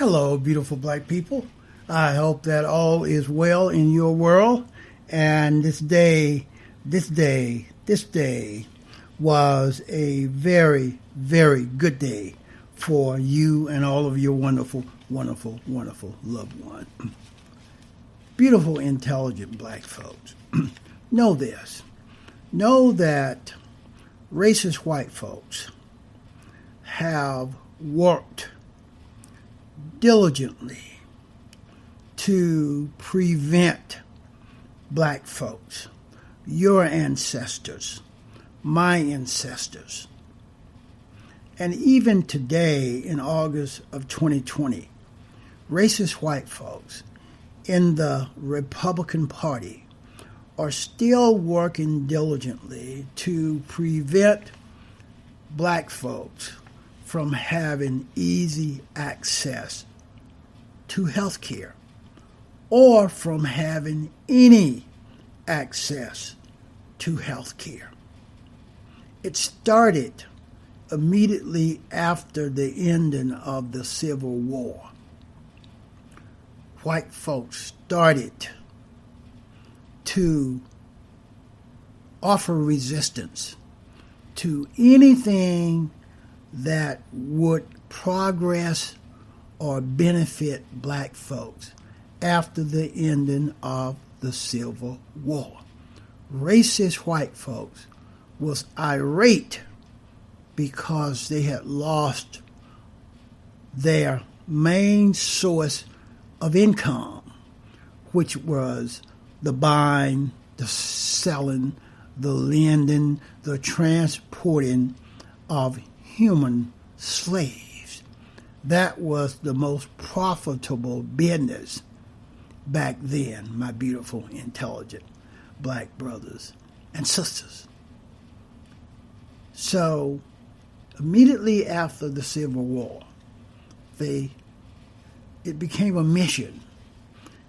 Hello, beautiful black people. I hope that all is well in your world. And this day was a very, very good day for you and all of your wonderful, wonderful, wonderful loved ones. Beautiful, intelligent black folks. Know this. Know that racist white folks have worked diligently to prevent black folks, your ancestors, my ancestors. And even today, in August of 2020, racist white folks in the Republican Party are still working diligently to prevent black folks from having easy access to health care or from having any access to health care. It started immediately after the ending of the Civil War. White folks started to offer resistance to anything that would progress or benefit black folks after the ending of the Civil War. Racist white folks was irate because they had lost their main source of income, which was the buying, the selling, the lending, the transporting of human slaves. That was the most profitable business back then, my beautiful, intelligent black brothers and sisters. So, immediately after the Civil War, it became a mission.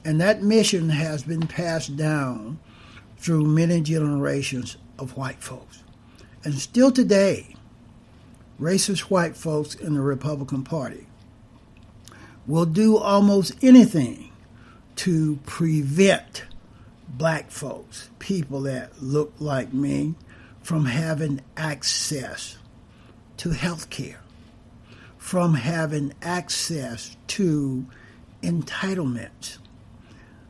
And that mission has been passed down through many generations of white folks. And still today, racist white folks in the Republican Party will do almost anything to prevent black folks, people that look like me, from having access to health care, from having access to entitlements.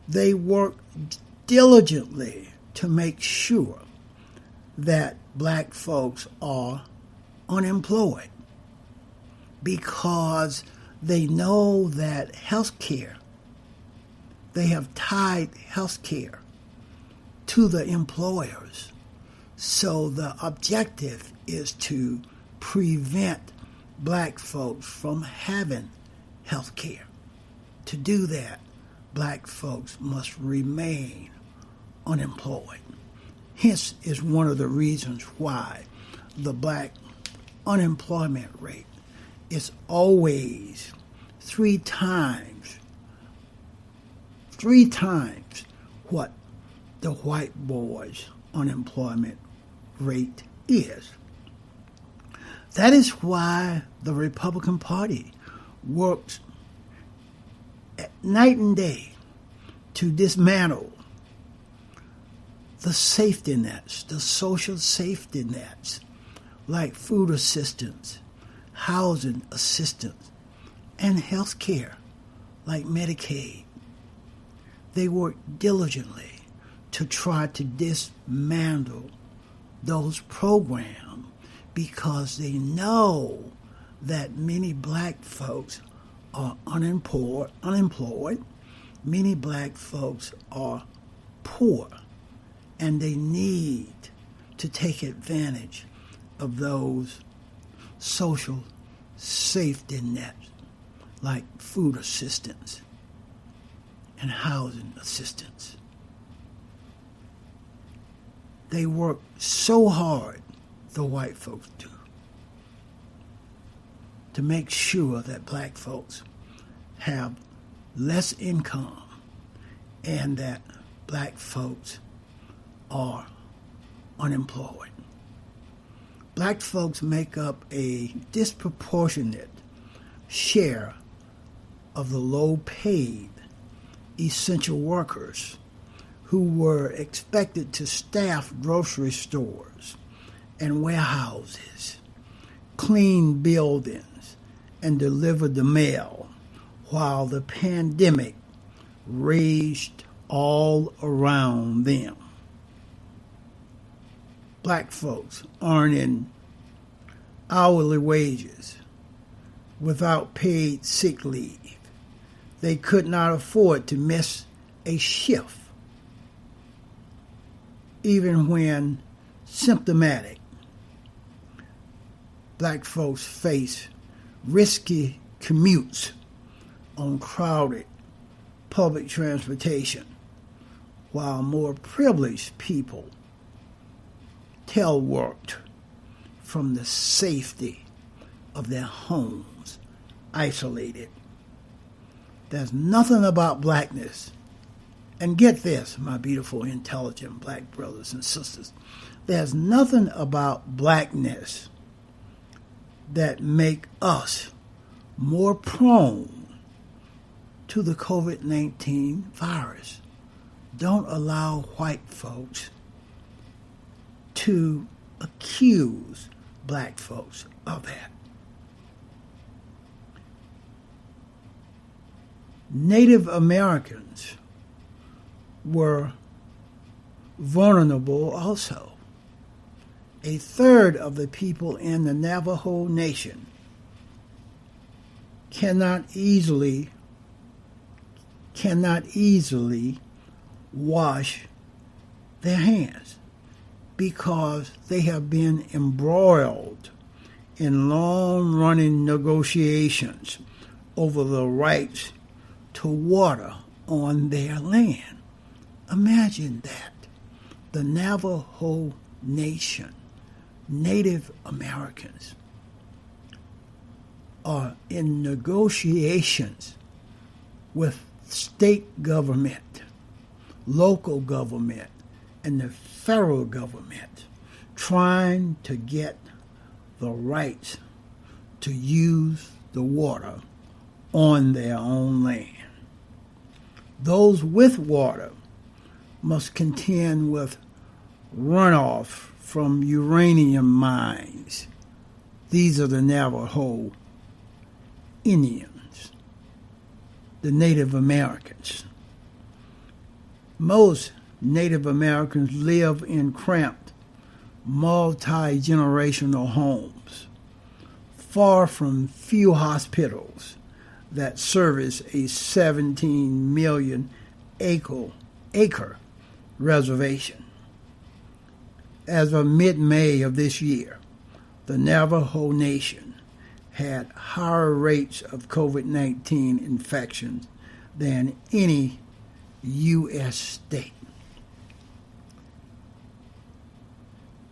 They work diligently to make sure that black folks are unemployed because they know that health care, they have tied health care to the employers. So the objective is to prevent black folks from having health care. To do that, black folks must remain unemployed. Hence is one of the reasons why the black unemployment rate is always three times what the white boys' unemployment rate is. That is why the Republican Party works night and day to dismantle the safety nets, the social safety nets, like food assistance, housing assistance, and health care, like Medicaid. They work diligently to try to dismantle those programs because they know that many black folks are unemployed, many black folks are poor, and they need to take advantage of those social safety nets like food assistance and housing assistance. They work so hard, the white folks do, to make sure that black folks have less income and that black folks are unemployed. Black folks make up a disproportionate share of the low-paid essential workers who were expected to staff grocery stores and warehouses, clean buildings, and deliver the mail while the pandemic raged all around them. Black folks earning hourly wages without paid sick leave. They could not afford to miss a shift, even when symptomatic. Black folks face risky commutes on crowded public transportation, while more privileged people teleworked from the safety of their homes, isolated. There's nothing about blackness, and get this, my beautiful, intelligent black brothers and sisters, there's nothing about blackness that make us more prone to the COVID-19 virus. Don't allow white folks to accuse black folks of that. Native Americans were vulnerable also. A third of the people in the Navajo Nation cannot easily wash their hands because they have been embroiled in long-running negotiations over the rights to water on their land. Imagine that. The Navajo Nation, Native Americans, are in negotiations with state government, local government, and the federal government, trying to get the rights to use the water on their own land. Those with water must contend with runoff from uranium mines. These are the Navajo Indians, the Native Americans. Most Native Americans live in cramped, multi-generational homes, far from few hospitals that service a 17 million acre reservation. As of mid-May of this year, the Navajo Nation had higher rates of COVID-19 infections than any U.S. state.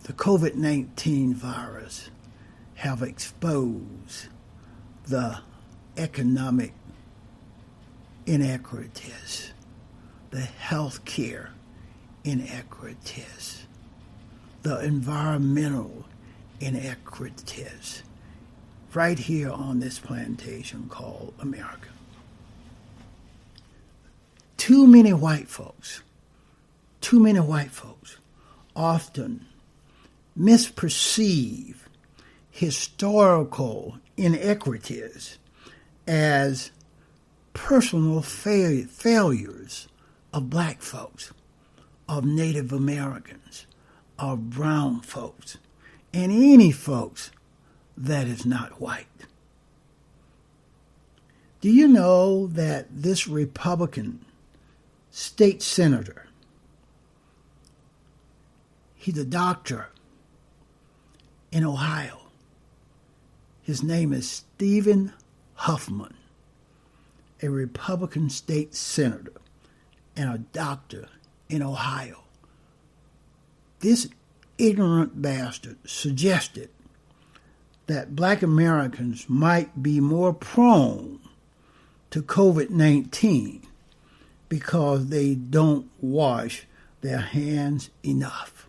The COVID-19 virus have exposed the economic inequities, the healthcare inequities, the environmental inequities, right here on this plantation called America. Too many white folks often misperceive historical inequities as personal failures of black folks, of Native Americans, of brown folks, and any folks that is not white. Do you know that this Republican state senator, he's a doctor in Ohio. His name is Stephen Huffman, a Republican state senator and a doctor in Ohio. This ignorant bastard suggested that black Americans might be more prone to COVID-19 because they don't wash their hands enough.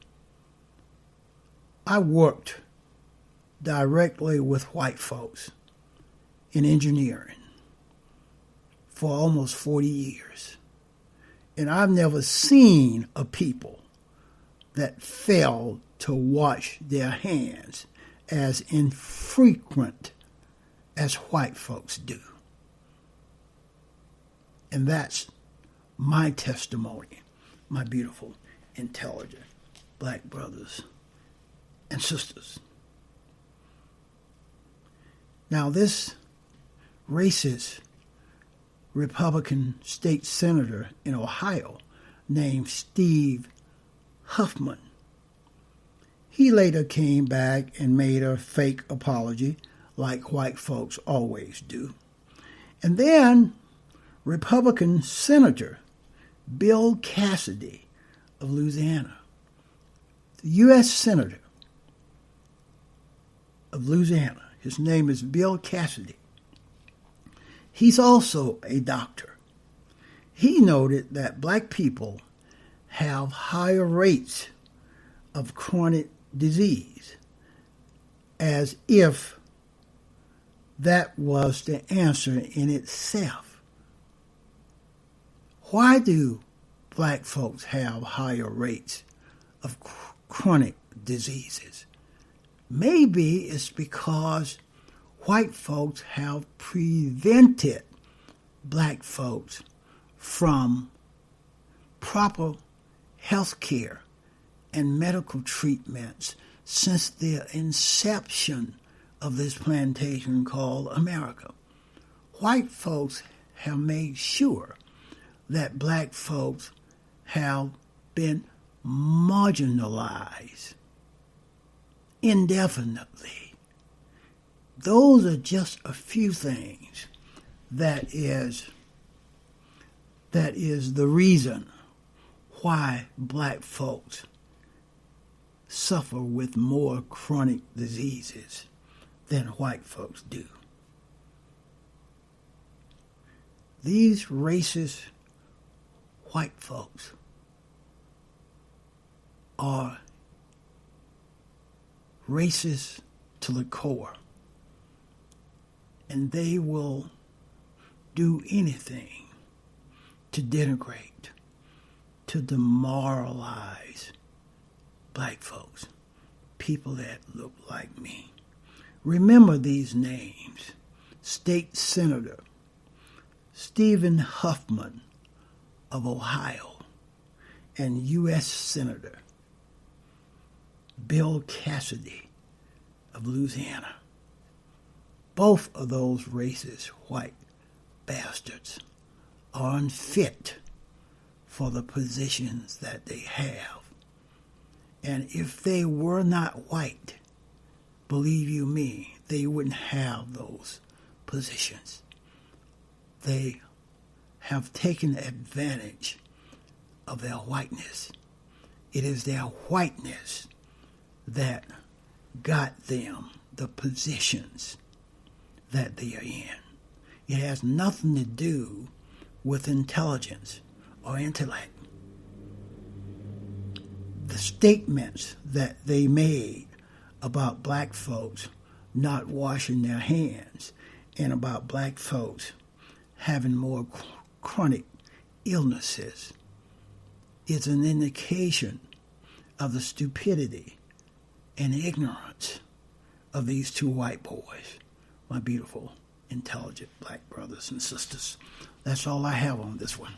I worked directly with white folks in engineering. for almost 40 years. And I've never seen a people that fail to wash their hands as infrequent as white folks do. And that's my testimony, my beautiful, intelligent black brothers and sisters. Now, this racist Republican state senator in Ohio named Steve Huffman, he later came back and made a fake apology like white folks always do. And then Republican Senator Bill Cassidy of Louisiana, the U.S. Senator of Louisiana, his name is Bill Cassidy. He's also a doctor. He noted that black people have higher rates of chronic disease, as if that was the answer in itself. Why do black folks have higher rates of chronic diseases? Maybe it's because white folks have prevented black folks from proper health care and medical treatments since the inception of this plantation called America. White folks have made sure that black folks have been marginalized indefinitely. Those are just a few things that is the reason why black folks suffer with more chronic diseases than white folks do. These racist white folks are racist to the core, and they will do anything to denigrate, to demoralize black folks, people that look like me. Remember these names: State Senator Stephen Huffman of Ohio and U.S. Senator Bill Cassidy of Louisiana. Both of those racist white bastards are unfit for the positions that they have. And if they were not white, believe you me, they wouldn't have those positions. They have taken advantage of their whiteness. It is their whiteness that got them the positions that they are in. It has nothing to do with intelligence or intellect. The statements that they made about black folks not washing their hands and about black folks having more chronic illnesses is an indication of the stupidity and ignorance of these two white boys, my beautiful, intelligent black brothers and sisters. That's all I have on this one.